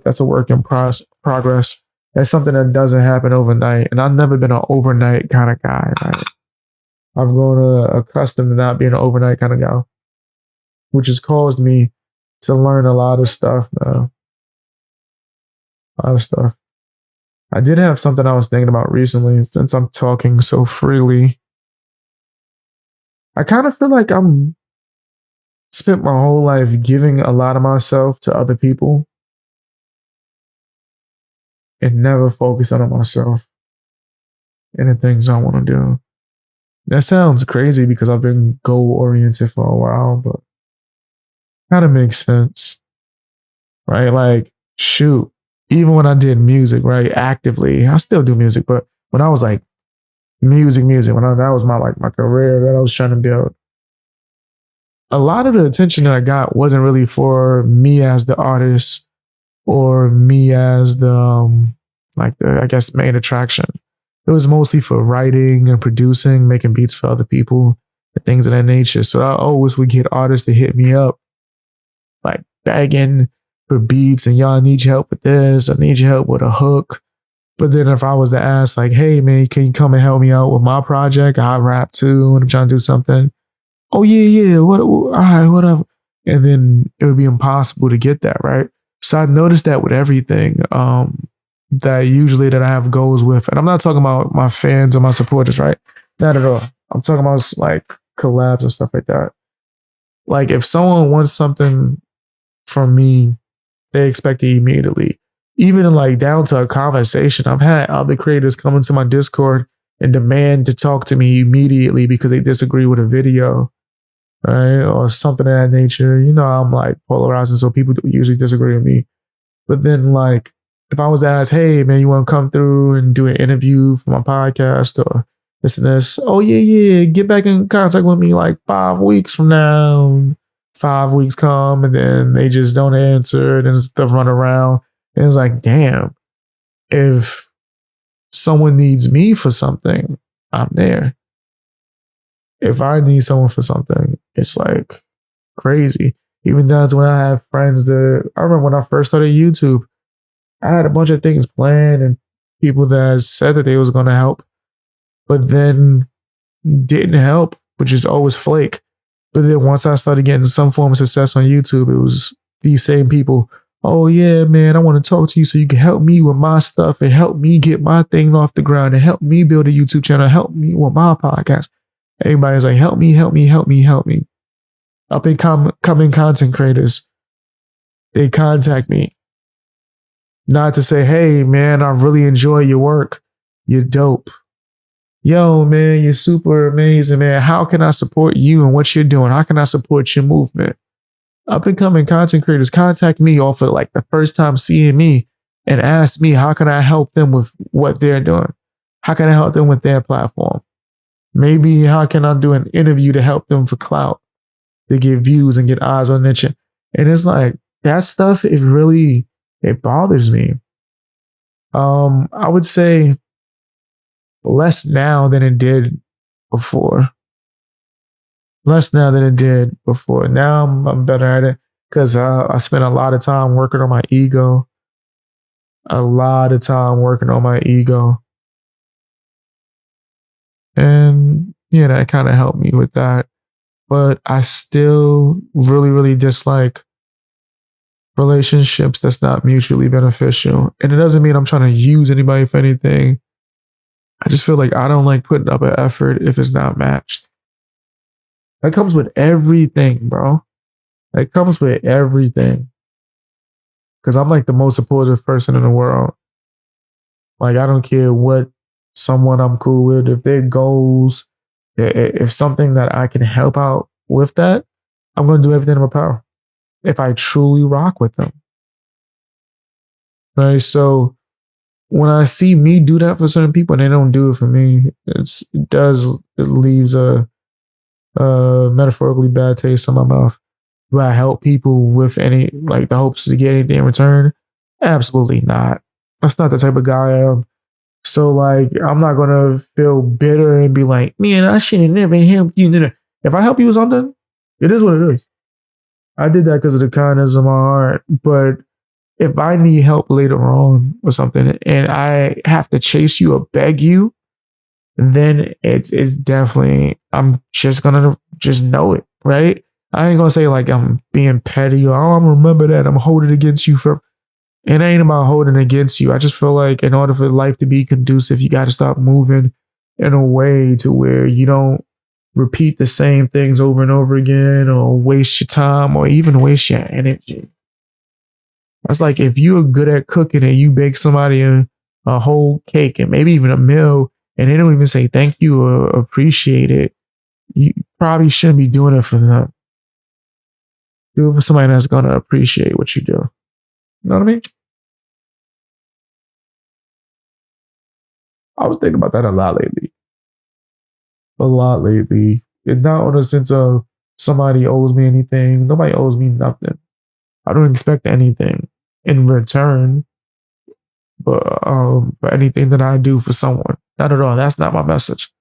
that's a work in progress. That's something that doesn't happen overnight. And I've never been an overnight kind of guy. Right? I've grown accustomed to not being an overnight kind of guy, which has caused me to learn a lot of stuff, man. A lot of stuff. I did have something I was thinking about recently since I'm talking so freely. I kind of feel like I'm spent my whole life giving a lot of myself to other people and never focusing on myself and the things I want to do. That sounds crazy because I've been goal oriented for a while, but kind of makes sense, right? Like, shoot, even when I did music, right, actively, I still do music, but when I was like music, that was my career that I was trying to build. A lot of the attention that I got wasn't really for me as the artist or me as the I guess main attraction. It was mostly for writing and producing, making beats for other people, and things of that nature. So I always would get artists to hit me up, like begging for beats and y'all need your help with this. I need your help with a hook. But then if I was to ask, like, hey man, can you come and help me out with my project? I rap too and I'm trying to do something. Oh yeah, what all right, whatever. And then it would be impossible to get that, right? So I noticed that with everything. That usually that I have goals with. And I'm not talking about my fans or my supporters, right? Not at all. I'm talking about like collabs and stuff like that. Like if someone wants something from me, they expect it immediately. Even like down to a conversation. I've had other creators come into my Discord and demand to talk to me immediately because they disagree with a video, right? Or something of that nature. You know, I'm like polarizing, so people usually disagree with me. But then like if I was to ask, hey man, you want to come through and do an interview for my podcast or this and this? Oh yeah, get back in contact with me like 5 weeks from now. 5 weeks come and then they just don't answer and stuff run around. And it's like, damn, if someone needs me for something, I'm there. If I need someone for something, it's like crazy. Even down to when I have friends that I remember when I first started YouTube. I had a bunch of things planned and people that said that they was going to help, but then didn't help, which is always flake. But then once I started getting some form of success on YouTube, it was these same people. Oh yeah, man, I want to talk to you so you can help me with my stuff and help me get my thing off the ground and help me build a YouTube channel, help me with my podcast. Everybody's like, help me. Up and coming content creators, they contact me. Not to say, hey, man, I really enjoy your work. You're dope. Yo, man, you're super amazing, man. How can I support you and what you're doing? How can I support your movement? Up and coming content creators contact me off of like the first time seeing me and ask me, how can I help them with what they're doing? How can I help them with their platform? Maybe how can I do an interview to help them for clout, to get views and get eyes on their chin? And it's like, that stuff, it bothers me. I would say less now than it did before. Now I'm better at it because I spent a lot of time working on my ego. And yeah, that kind of helped me with that. But I still really, really dislike relationships that's not mutually beneficial. And it doesn't mean I'm trying to use anybody for anything. I just feel like I don't like putting up an effort if it's not matched. That comes with everything, bro. That comes with everything. Because I'm like the most supportive person in the world. Like, I don't care what someone I'm cool with, if their goals, if something that I can help out with that, I'm going to do everything in my power. If I truly rock with them. Right? So when I see me do that for certain people and they don't do it for me, it leaves a metaphorically bad taste in my mouth. Do I help people with any, like the hopes to get anything in return? Absolutely not. That's not the type of guy I am. So like, I'm not going to feel bitter and be like, man, I should have never helped you. If I help you with something, it is what it is. I did that because of the kindness of my heart, but if I need help later on or something and I have to chase you or beg you, then it's definitely I'm just gonna just know it, right? I ain't gonna say like I'm being petty or oh, I'm remember that I'm holding against you for it ain't about holding against you. I just feel like in order for life to be conducive, you gotta start moving in a way to where you don't repeat the same things over and over again or waste your time or even waste your energy. That's like if you're good at cooking and you bake somebody a whole cake and maybe even a meal and they don't even say thank you or appreciate it, you probably shouldn't be doing it for them. Do it for somebody that's gonna appreciate what you do. You know what I mean? I was thinking about that a lot lately. A lot lately. And not on a sense of somebody owes me anything. Nobody owes me nothing. I don't expect anything in return, but for anything that I do for someone. Not at all. That's not my message.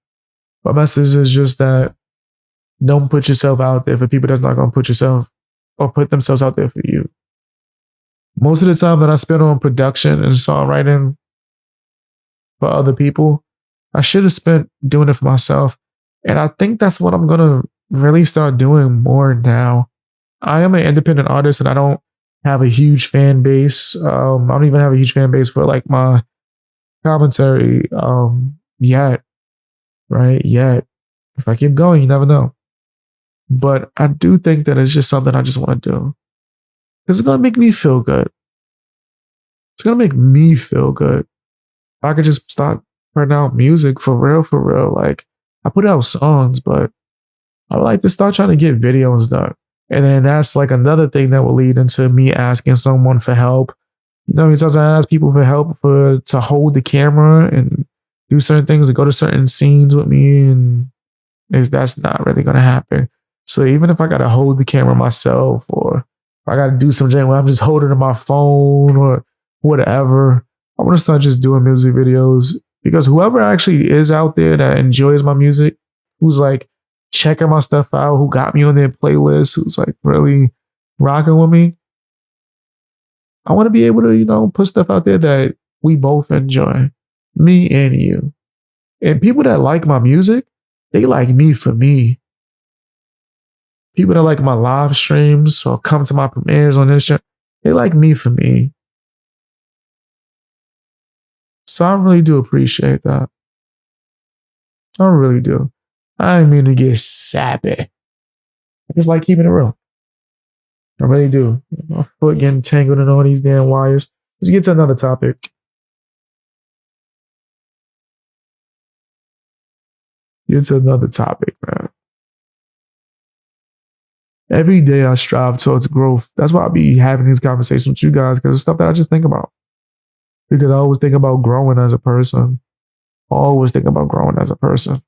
My message is just that don't put yourself out there for people that's not gonna put yourself or put themselves out there for you. Most of the time that I spend on production and songwriting for other people, I should have spent doing it for myself. And I think that's what I'm gonna really start doing more now. I am an independent artist and I don't have a huge fan base. I don't even have a huge fan base for like my commentary yet, right? Yet. If I keep going, you never know. But I do think that it's just something I just want to do. It's gonna make me feel good. It's gonna make me feel good. I could just start putting out music for real, for real. Like I put out songs, but I would like to start trying to get videos done. And then that's like another thing that will lead into me asking someone for help. You know, sometimes I ask people for help to hold the camera and do certain things, to go to certain scenes with me, and that's not really gonna happen. So even if I gotta hold the camera myself, or if I gotta do something where I'm just holding it on my phone or whatever, I want to start just doing music videos because whoever actually is out there that enjoys my music, who's like checking my stuff out, who got me on their playlist, who's like really rocking with me, I want to be able to, put stuff out there that we both enjoy, me and you. And people that like my music, they like me for me. People that like my live streams or come to my premieres on Instagram, they like me for me. So I really do appreciate that. I really do. I didn't mean to get sappy. I just like keeping it real. I really do. My foot getting tangled in all these damn wires. Let's get to another topic. Get to another topic, man. Every day I strive towards growth. That's why I be having these conversations with you guys, because it's stuff that I just think about. Because I always think about growing as a person. Always think about growing as a person.